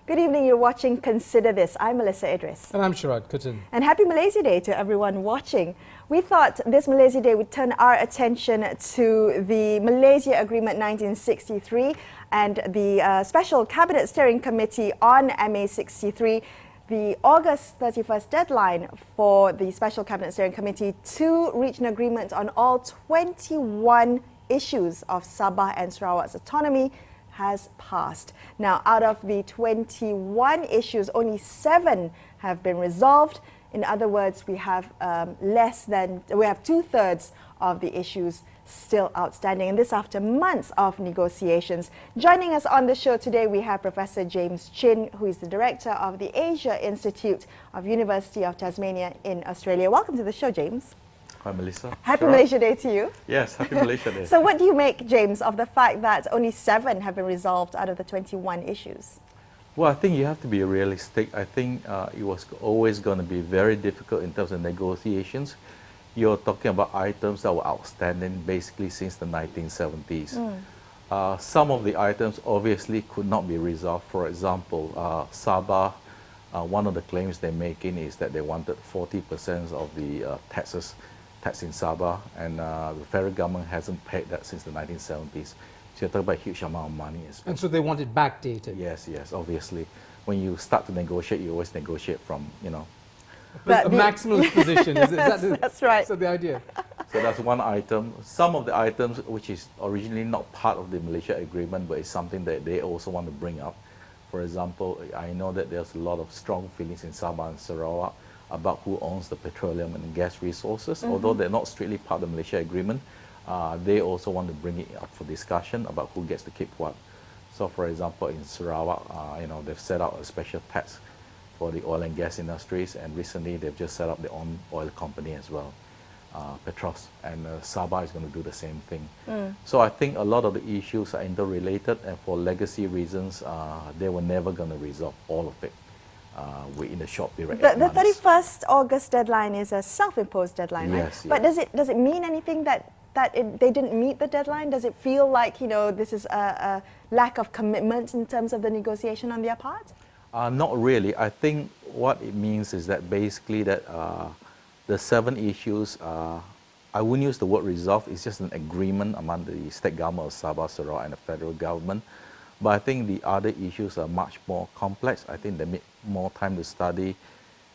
Good evening, you're watching Consider This. I'm Melisa Idris. And I'm Sharaad Kuttan. And happy Malaysia Day to everyone watching. We thought this Malaysia Day would turn our attention to the Malaysia Agreement 1963 and the Special Cabinet Steering Committee on MA63. The August 31st deadline for the Special Cabinet Steering Committee to reach an agreement on all 21 issues of Sabah and Sarawak's autonomy has passed. Now, out of the 21 issues, only 7 have been resolved. In other words, we have two-thirds of the issues still outstanding, and this after months of negotiations. Joining us on the show today, we have Professor James Chin, who is the director of the Asia Institute of University of Tasmania in Australia. Welcome to the show, James. Hi, Melissa. Happy Malaysia Day to you. Yes, happy Malaysia Day. So what do you make, James, of the fact that only 7 have been resolved out of the 21 issues? Well, I think you have to be realistic. I think it was always going to be very difficult in terms of negotiations. You're talking about items that were outstanding basically since the 1970s. Some of the items obviously could not be resolved. For example, Sabah, one of the claims they're making is that they wanted 40% of the tax in Sabah, and the federal government hasn't paid that since the 1970s. So you're talking about a huge amount of money. And so they want it backdated. Yes, obviously. When you start to negotiate, you always negotiate from, But a maximalist position. That's right. So the idea. So that's one item. Some of the items which is originally not part of the Malaysia Agreement, but it's something that they also want to bring up. For example, I know that there's a lot of strong feelings in Sabah and Sarawak about who owns the petroleum and gas resources. Although they're not strictly part of the Malaysia Agreement, they also want to bring it up for discussion about who gets to keep what. So for example, in Sarawak, they've set out a special tax for the oil and gas industries, and recently they've just set up their own oil company as well, Petros, and Sabah is going to do the same thing. So I think a lot of the issues are interrelated, and for legacy reasons, they were never going to resolve all of it within a short period. The 31st August deadline is a self-imposed deadline, right? Yes, but does it mean anything that they didn't meet the deadline? Does it feel like this is a lack of commitment in terms of the negotiation on their part? Not really. I think what it means is that basically that the 7 issues, I wouldn't use the word resolve, it's just an agreement among the state government of Sabah, Sarawak and the federal government. But I think the other issues are much more complex. I think they need more time to study.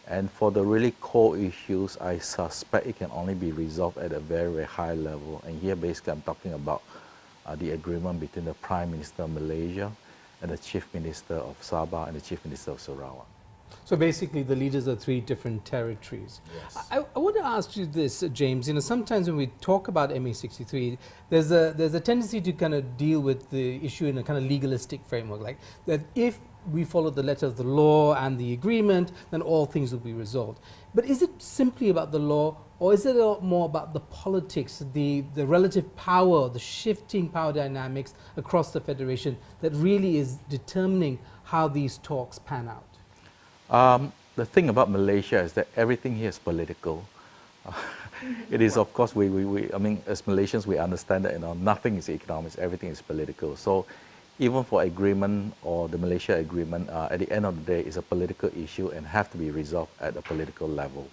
And for the really core issues, I suspect it can only be resolved at a very, very high level. And here basically I'm talking about the agreement between the Prime Minister of Malaysia and the Chief Minister of Sabah and the Chief Minister of Sarawak. So basically the leaders are 3 different territories. Yes. I want to ask you this, James. Sometimes when we talk about MA63, there's a tendency to kind of deal with the issue in a kind of legalistic framework, like that if we follow the letter of the law and the agreement, then all things will be resolved. But is it simply about the law, or is it more about the politics, the relative power, the shifting power dynamics across the Federation that really is determining how these talks pan out? The thing about Malaysia is that everything here is political. It is, of course, I mean, as Malaysians, we understand that nothing is economics, everything is political. So even for agreement or the Malaysia Agreement, at the end of the day, it's a political issue and have to be resolved at a political level.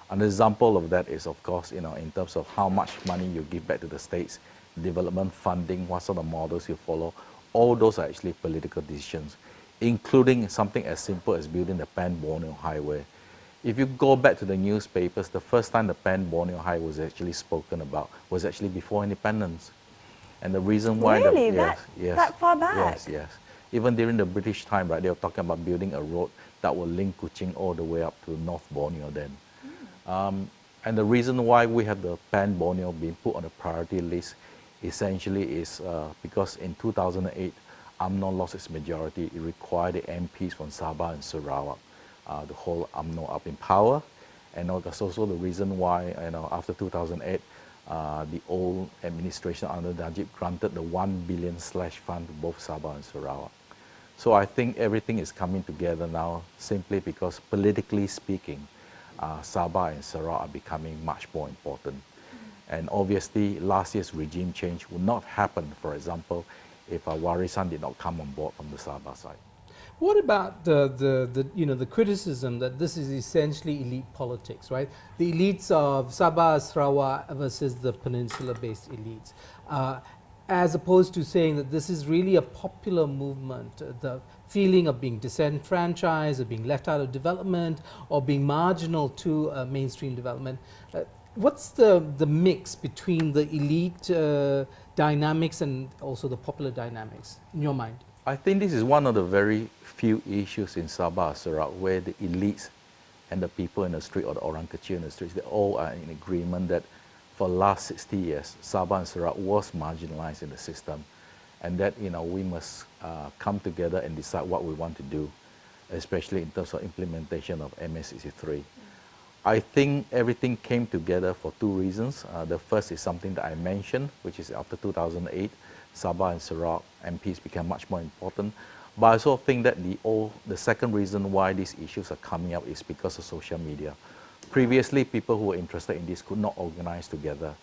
An example of that is, of course, in terms of how much money you give back to the states, development funding, what sort of models you follow, all those are actually political decisions, including something as simple as building the Pan-Borneo Highway. If you go back to the newspapers, the first time the Pan-Borneo Highway was actually spoken about was actually before independence. And the reason why... Really? That far back? Yes. Even during the British time, right, they were talking about building a road that will link Kuching all the way up to North Borneo then. And the reason why we have the Pan-Borneo being put on the priority list essentially is because in 2008, UMNO lost its majority. It required the MPs from Sabah and Sarawak to hold UMNO up in power. And that's also the reason why, after 2008, the old administration under Najib granted the 1 billion slash fund to both Sabah and Sarawak. So I think everything is coming together now simply because politically speaking, Sabah and Sarawak are becoming much more important. And obviously last year's regime change would not happen, for example, if Warisan did not come on board from the Sabah side. What about the criticism that this is essentially elite politics, right? The elites of Sabah, Sarawak versus the peninsula-based elites, as opposed to saying that this is really a popular movement, the feeling of being disenfranchised, or being left out of development, or being marginal to mainstream development. What's the mix between the elite dynamics and also the popular dynamics in your mind? I think this is one of the very few issues in Sabah, Sarawak, where the elites and the people in the street, or the orang kecil in the streets, they all are in agreement that for the last 60 years, Sabah and Sarawak was marginalized in the system, and that we must come together and decide what we want to do, especially in terms of implementation of MA63. I think everything came together for two reasons. The first is something that I mentioned, which is after 2008, Sabah and Sarawak MPs became much more important. But I also think that the second reason why these issues are coming up is because of social media. Previously, people who were interested in this could not organize together.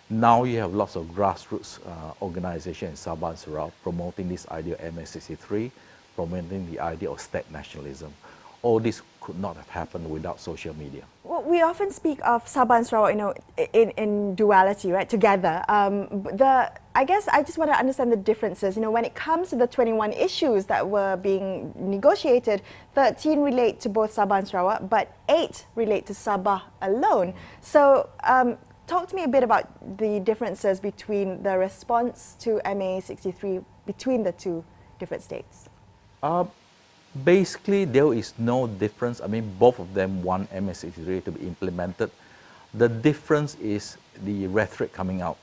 Now you have lots of grassroots organizations in Sabah and Sarawak promoting this idea of MA63, promoting the idea of state nationalism. All this could not have happened without social media. Well, we often speak of Sabah and Sarawak, in duality, right, together. I guess I just want to understand the differences. When it comes to the 21 issues that were being negotiated, 13 relate to both Sabah and Sarawak, but 8 relate to Sabah alone. So, talk to me a bit about the differences between the response to MA63 between the two different states. Basically, there is no difference. I mean, both of them want MA63 to be implemented. The difference is the rhetoric coming out.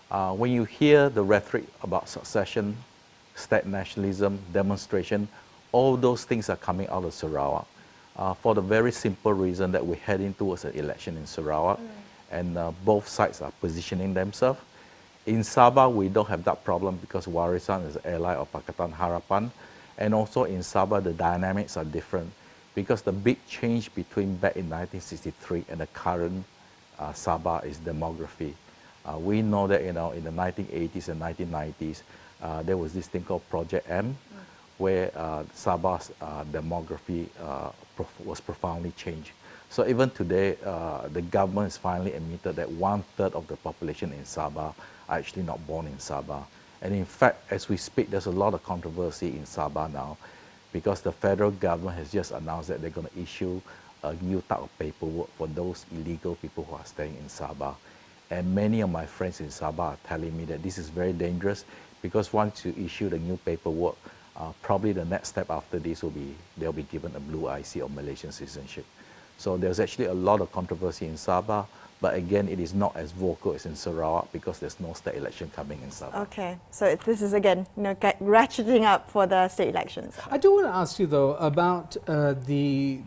When you hear the rhetoric about succession, state nationalism, demonstration, all those things are coming out of Sarawak for the very simple reason that we're heading towards an election in Sarawak, and both sides are positioning themselves. In Sabah, we don't have that problem because Warisan is an ally of Pakatan Harapan. And also in Sabah, the dynamics are different because the big change between back in 1963 and the current Sabah is demography. We know that in the 1980s and 1990s, there was this thing called Project M, where Sabah's demography was profoundly changed. So even today, the government has finally admitted that 1/3 of the population in Sabah are actually not born in Sabah. And in fact, as we speak, there's a lot of controversy in Sabah now because the federal government has just announced that they're going to issue a new type of paperwork for those illegal people who are staying in Sabah. And many of my friends in Sabah are telling me that this is very dangerous because once you issue the new paperwork, probably the next step after this will be they'll be given a blue IC or Malaysian citizenship. So there's actually a lot of controversy in Sabah. But again, it is not as vocal as in Sarawak because there's no state election coming in Sabah. Okay, so this is again, ratcheting up for the state elections. I do want to ask you though about the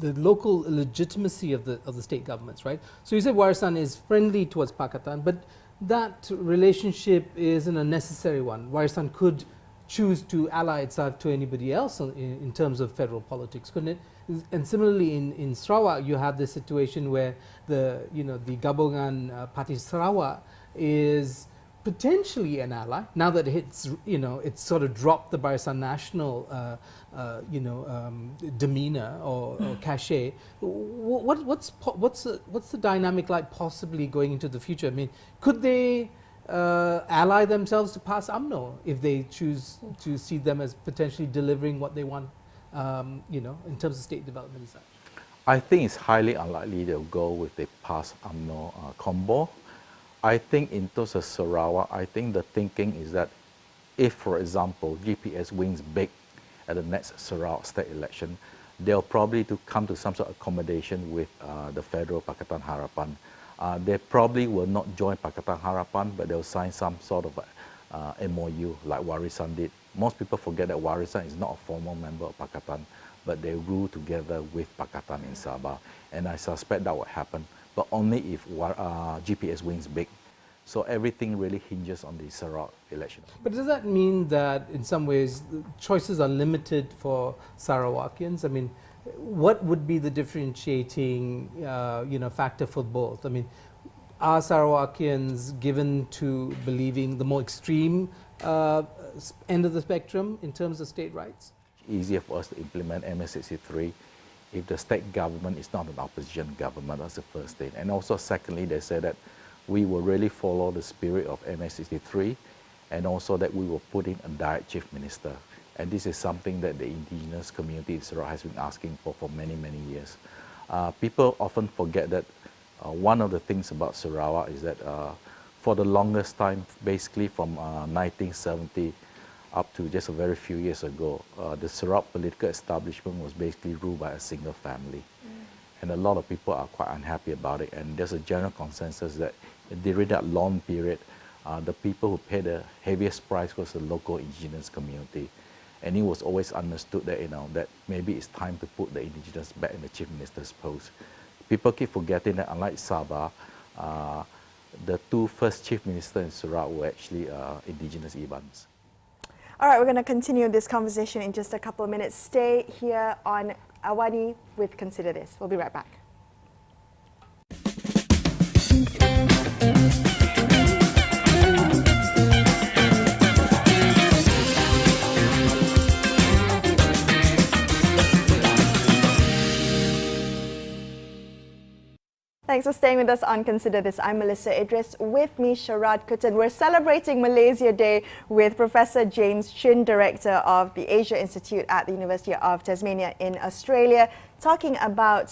local legitimacy of the state governments, right? So you said Warisan is friendly towards Pakatan, but that relationship isn't a necessary one. Warisan could choose to ally itself to anybody else in terms of federal politics, couldn't it? And similarly, in Sarawak, you have this situation where the Gabungan Parti Sarawak is potentially an ally now that it's sort of dropped the Barisan Nasional demeanor or cachet. What's the dynamic like possibly going into the future? I mean, could they ally themselves to PAS UMNO if they choose to see them as potentially delivering what they want? In terms of state development and such? I think it's highly unlikely they'll go with the PAS UMNO combo. I think in terms of Sarawak, I think the thinking is that if, for example, GPS wins big at the next Sarawak state election, they'll probably come to some sort of accommodation with the federal Pakatan Harapan. They probably will not join Pakatan Harapan, but they'll sign some sort of MOU like Warisan did. Most people forget that Warisan is not a formal member of Pakatan, but they rule together with Pakatan in Sabah. And I suspect that will happen, but only if GPS wins big. So everything really hinges on the Sarawak election. But does that mean that in some ways choices are limited for Sarawakians? I mean, what would be the differentiating factor for both? I mean, are Sarawakians given to believing the more extreme end of the spectrum in terms of state rights? easier for us to implement MA63 if the state government is not an opposition government. That's the first thing. And also secondly, they said that we will really follow the spirit of MA63 and also that we will put in a direct chief minister. And this is something that the indigenous community in Sarawak has been asking for many, many years. People often forget that one of the things about Sarawak is that for the longest time, basically from 1970 up to just a very few years ago, the Sarawak political establishment was basically ruled by a single family. And a lot of people are quite unhappy about it. And there's a general consensus that during that long period, the people who paid the heaviest price was the local indigenous community. And it was always understood that, that maybe it's time to put the indigenous back in the chief minister's post. People keep forgetting that unlike Sabah, the two first chief ministers in Sarawak were actually indigenous Ibans. All right, we're going to continue this conversation in just a couple of minutes. Stay here on AWANI with Consider This. We'll be right back. Thanks for staying with us on Consider This. I'm Melisa Idris. With me, Sharaad Kutan. We're celebrating Malaysia Day with Professor James Chin, Director of the Asia Institute at the University of Tasmania in Australia, talking about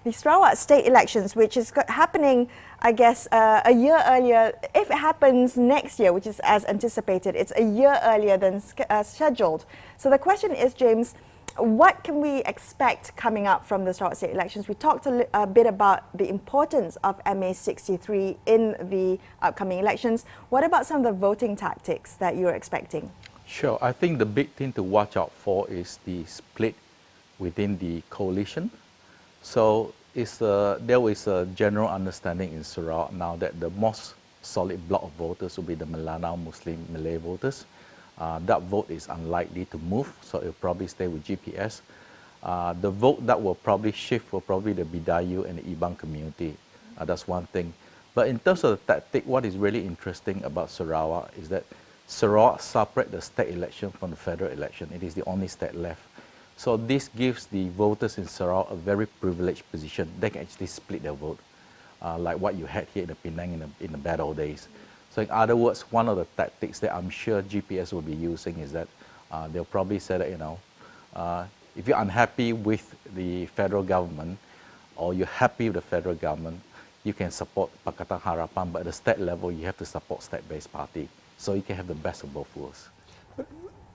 the Sarawak state elections, which is happening, I guess, a year earlier. If it happens next year, which is as anticipated, it's a year earlier than scheduled. So the question is, James, what can we expect coming up from the Sarawak state elections? We talked a bit about the importance of MA63 in the upcoming elections. What about some of the voting tactics that you're expecting? Sure. I think the big thing to watch out for is the split within the coalition. So there is a general understanding in Sarawak now that the most solid block of voters will be the Melanau Muslim Malay voters. That vote is unlikely to move, so it will probably stay with GPS. The vote that will probably shift will probably the Bidayu and the Ibang community. That's one thing. But in terms of the tactic, what is really interesting about Sarawak is that Sarawak separates the state election from the federal election. It is the only state left. So this gives the voters in Sarawak a very privileged position. They can actually split their vote, like what you had here in the Penang in the bad old days. So in other words, one of the tactics that I'm sure GPS will be using is that they'll probably say that, if you're unhappy with the federal government or you're happy with the federal government, you can support Pakatan Harapan, but at the state level, you have to support state-based party. So you can have the best of both worlds.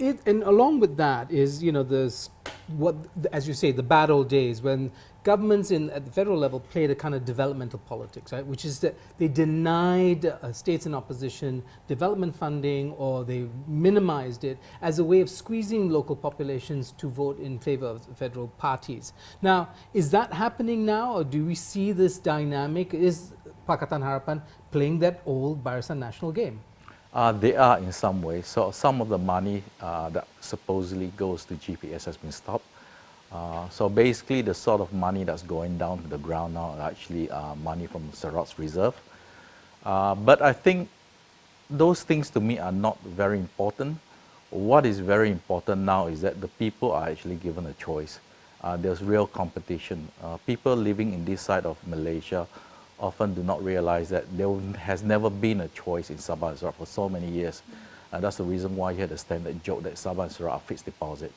And along with that is, as you say, the bad old days when governments at the federal level played a kind of developmental politics, right? Which is that they denied states in opposition development funding, or they minimized it as a way of squeezing local populations to vote in favor of the federal parties. Now, is that happening now, or do we see this dynamic? Is Pakatan Harapan playing that old Barisan Nasional game? They are in some ways. So some of the money that supposedly goes to GPS has been stopped. So basically the sort of money that's going down to the ground now are actually money from Sarawak's reserve. But I think those things to me are not very important. What is very important now is that the people are actually given a choice. There's real competition. People living in this side of Malaysia often do not realize that there has never been a choice in Sabah and Sarawak for so many years. And that's the reason why you had a standard joke that Sabah and Sarawak are fixed deposit.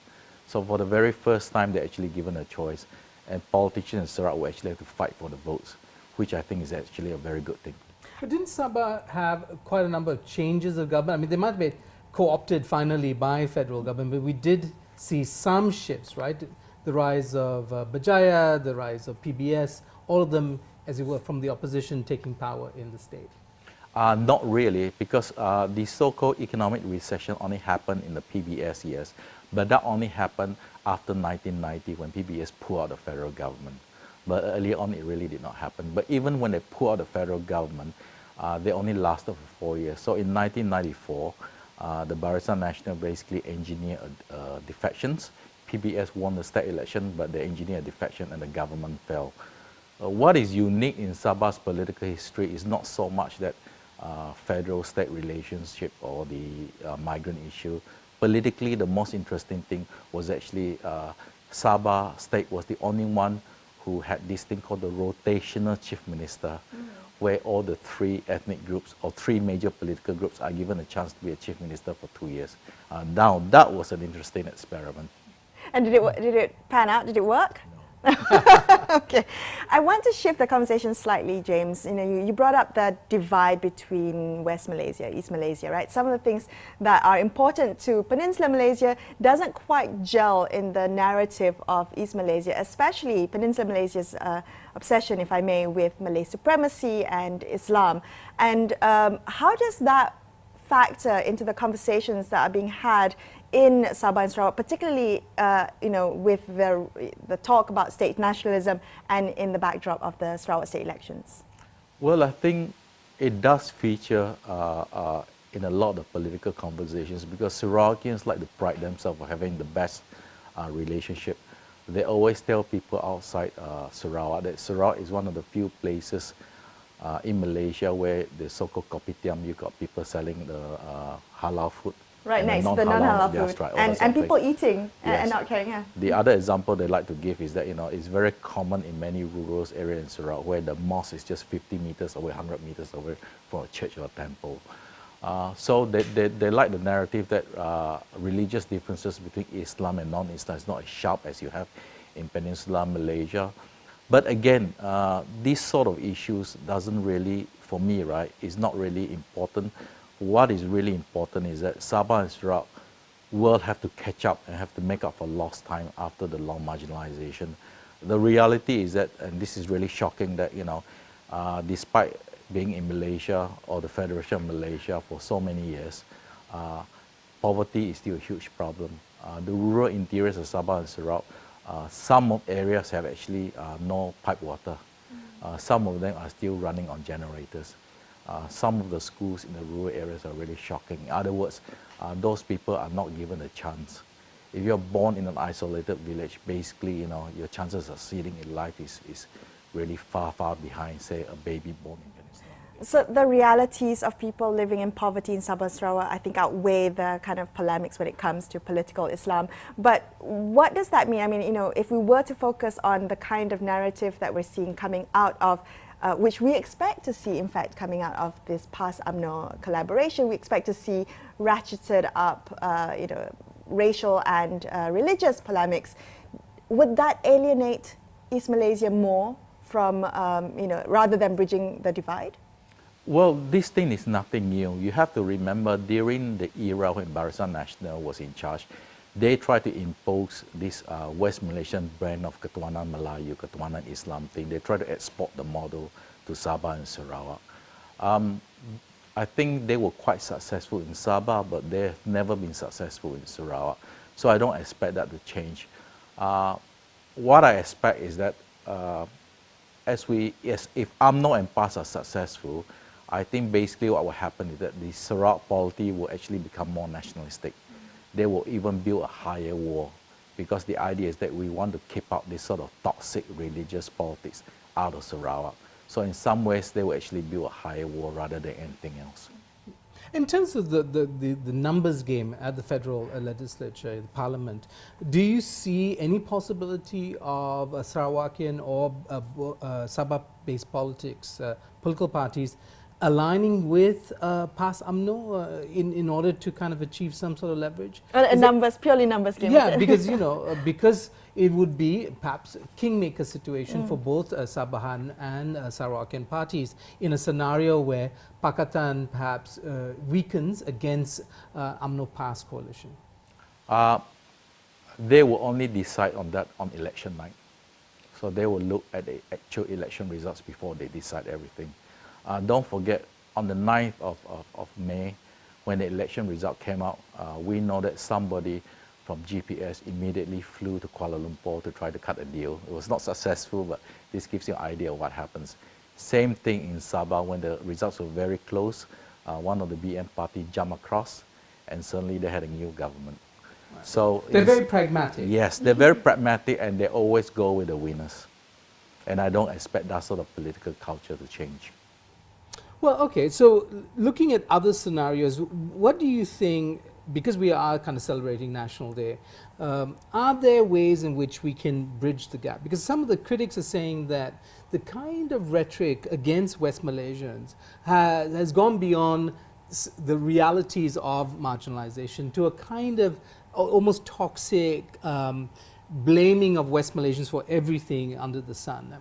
So for the very first time, they're actually given a choice. And politicians in Sarawak will actually have to fight for the votes, which I think is actually a very good thing. But didn't Sabah have quite a number of changes of government? I mean, they might be co-opted finally by federal government, but we did see some shifts, right? The rise of Bajaya, the rise of PBS, all of them, as it were, from the opposition taking power in the state? Not really, because the so-called economic recession only happened in the PBS years, but that only happened after 1990 when PBS pulled out the federal government. But earlier on, it really did not happen. But even when they pulled out the federal government, they only lasted for 4 years. So in 1994, the Barisan Nasional basically engineered defections. PBS won the state election, but they engineered defection and the government fell. What is unique in Sabah's political history is not so much that federal-state relationship or the migrant issue, politically, the most interesting thing was actually Sabah state was the only one who had this thing called the rotational chief minister, where all the three ethnic groups or three major political groups are given a chance to be a chief minister for 2 years. Now, that was an interesting experiment. And did it pan out? Did it work? Okay. I want to shift the conversation slightly, James. You brought up the divide between West Malaysia, East Malaysia, right? Some of the things that are important to Peninsular Malaysia doesn't quite gel in the narrative of East Malaysia, especially Peninsular Malaysia's obsession, if I may, with Malay supremacy and Islam. And how does that factor into the conversations that are being had in Sabah and Sarawak, particularly with the talk about state nationalism and in the backdrop of the Sarawak state elections? Well, I think it does feature in a lot of political conversations because Sarawakians like to pride themselves for having the best relationship. They always tell people outside Sarawak that Sarawak is one of the few places in Malaysia where the so-called kopitiam, you got people selling the halal food. Right next to the non-halal food. Right, and people eating yes. and not caring. Yeah. The other example they like to give is that, it's very common in many rural areas in Sarawak where the mosque is just 50 meters away, 100 meters away from a church or a temple. So they like the narrative that religious differences between Islam and non-Islam is not as sharp as you have in Peninsular Malaysia. But again, these sort of issues doesn't really, for me, right, is not really important. What is really important is that Sabah and Sarawak will have to catch up and have to make up for lost time after the long marginalization. The reality is that, and this is really shocking, that despite being in Malaysia or the Federation of Malaysia for so many years, poverty is still a huge problem. The rural interiors of Sabah and Sarawak, some areas have actually no pipe water. Some of them are still running on generators. Some of the schools in the rural areas are really shocking. In other words, those people are not given a chance. If you're born in an isolated village, basically, your chances of succeeding in life is really far, far behind, say, a baby born in Peninsular. So the realities of people living in poverty in Sabah and Sarawak, I think, outweigh the kind of polemics when it comes to political Islam. But what does that mean? I mean, if we were to focus on the kind of narrative that we're seeing coming out of which we expect to see, in fact, coming out of this past UMNO collaboration. We expect to see ratcheted up, racial and religious polemics. Would that alienate East Malaysia more from, rather than bridging the divide? Well, this thing is nothing new. You have to remember, during the era when Barisan Nasional was in charge, they tried to impose this West Malaysian brand of Ketuanan Melayu, Ketuanan Islam thing. They tried to export the model to Sabah and Sarawak. I think they were quite successful in Sabah, but they have never been successful in Sarawak. So I don't expect that to change. What I expect is that if UMNO and PAS are successful, I think basically what will happen is that the Sarawak polity will actually become more nationalistic. They will even build a higher wall, because the idea is that we want to keep out this sort of toxic religious politics out of Sarawak. So in some ways, they will actually build a higher wall rather than anything else. In terms of the numbers game at the federal legislature, the parliament, do you see any possibility of a Sarawakian or Sabah-based political parties aligning with past UMNO in order to kind of achieve some sort of leverage? Purely numbers game. Yeah, because because it would be perhaps a kingmaker situation for both Sabahan and Sarawakian parties in a scenario where Pakatan perhaps weakens against UMNO PAS coalition. They will only decide on that on election night. So they will look at the actual election results before they decide everything. Don't forget, on the 9th of May, when the election result came out, we know that somebody from GPS immediately flew to Kuala Lumpur to try to cut a deal. It was not successful, but this gives you an idea of what happens. Same thing in Sabah, when the results were very close, one of the BM party jumped across, and suddenly they had a new government. Right. So they're very pragmatic. Yes, they're very pragmatic, and they always go with the winners. And I don't expect that sort of political culture to change. Well, okay, so looking at other scenarios, what do you think because we are kind of celebrating National Day, are there ways in which we can bridge the gap? Because some of the critics are saying that the kind of rhetoric against West Malaysians has gone beyond the realities of marginalization to a kind of almost toxic blaming of West Malaysians for everything under the sun.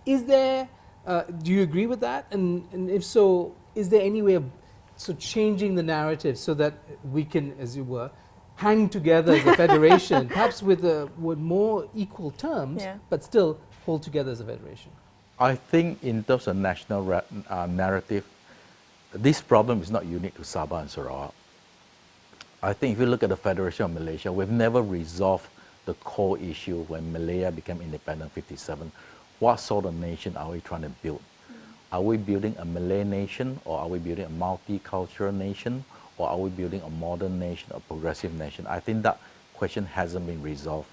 Is there, do you agree with that? And if so, is there any way of changing the narrative so that we can, as you were, hang together as a federation, perhaps with more equal terms, but still hold together as a federation? I think in terms of national narrative, this problem is not unique to Sabah and Sarawak. I think if you look at the Federation of Malaysia, we've never resolved the core issue when Malaya became independent in 1957. What sort of nation are we trying to build? Are we building a Malay nation, or are we building a multicultural nation, or are we building a modern nation, a progressive nation? I think that question hasn't been resolved.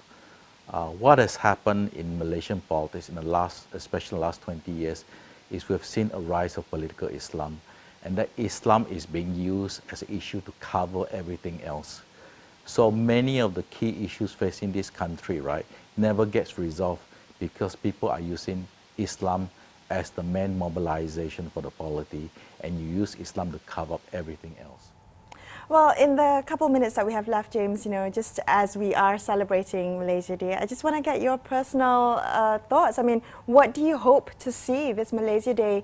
What has happened in Malaysian politics in the last, especially the last 20 years, is we've seen a rise of political Islam, and that Islam is being used as an issue to cover everything else. So many of the key issues facing this country, right, never gets resolved because people are using Islam as the main mobilization for the polity, and you use Islam to cover up everything else. Well, in the couple minutes that we have left, James, just as we are celebrating Malaysia Day, I just want to get your personal thoughts. I mean, what do you hope to see this Malaysia Day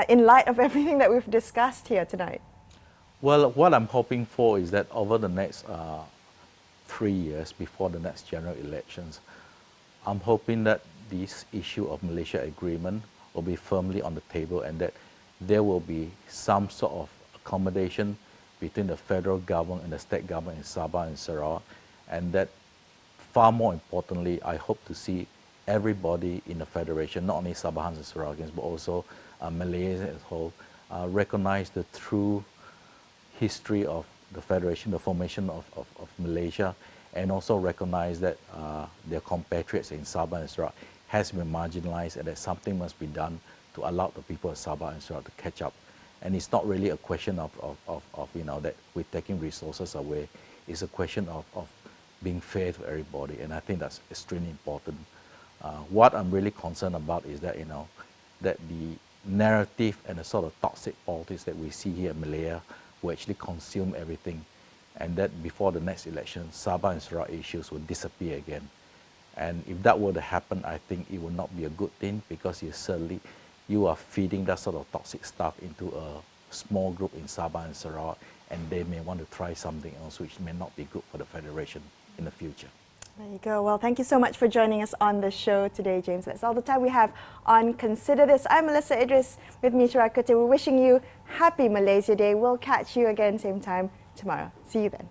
in light of everything that we've discussed here tonight? Well, what I'm hoping for is that over the next 3 years before the next general elections, I'm hoping that this issue of Malaysia Agreement will be firmly on the table, and that there will be some sort of accommodation between the federal government and the state government in Sabah and Sarawak, and that far more importantly, I hope to see everybody in the federation, not only Sabahans and Sarawakians, but also Malaysians as a whole, recognize the true history of the federation, the formation of Malaysia, and also recognize that their compatriots in Sabah and Sarawak has been marginalized, and that something must be done to allow the people of Sabah and Sarawak to catch up. And it's not really a question of that we're taking resources away. It's a question of being fair to everybody, and I think that's extremely important. What I'm really concerned about is that that the narrative and the sort of toxic politics that we see here in Malaya will actually consume everything, and that before the next election, Sabah and Sarawak issues will disappear again. And if that were to happen, I think it would not be a good thing, because you are feeding that sort of toxic stuff into a small group in Sabah and Sarawak, and they may want to try something else which may not be good for the federation in the future. There you go. Well, thank you so much for joining us on the show today, James. That's all the time we have on Consider This. I'm Melisa Idris with me, Sharaad. We're wishing you happy Malaysia Day. We'll catch you again same time tomorrow. See you then.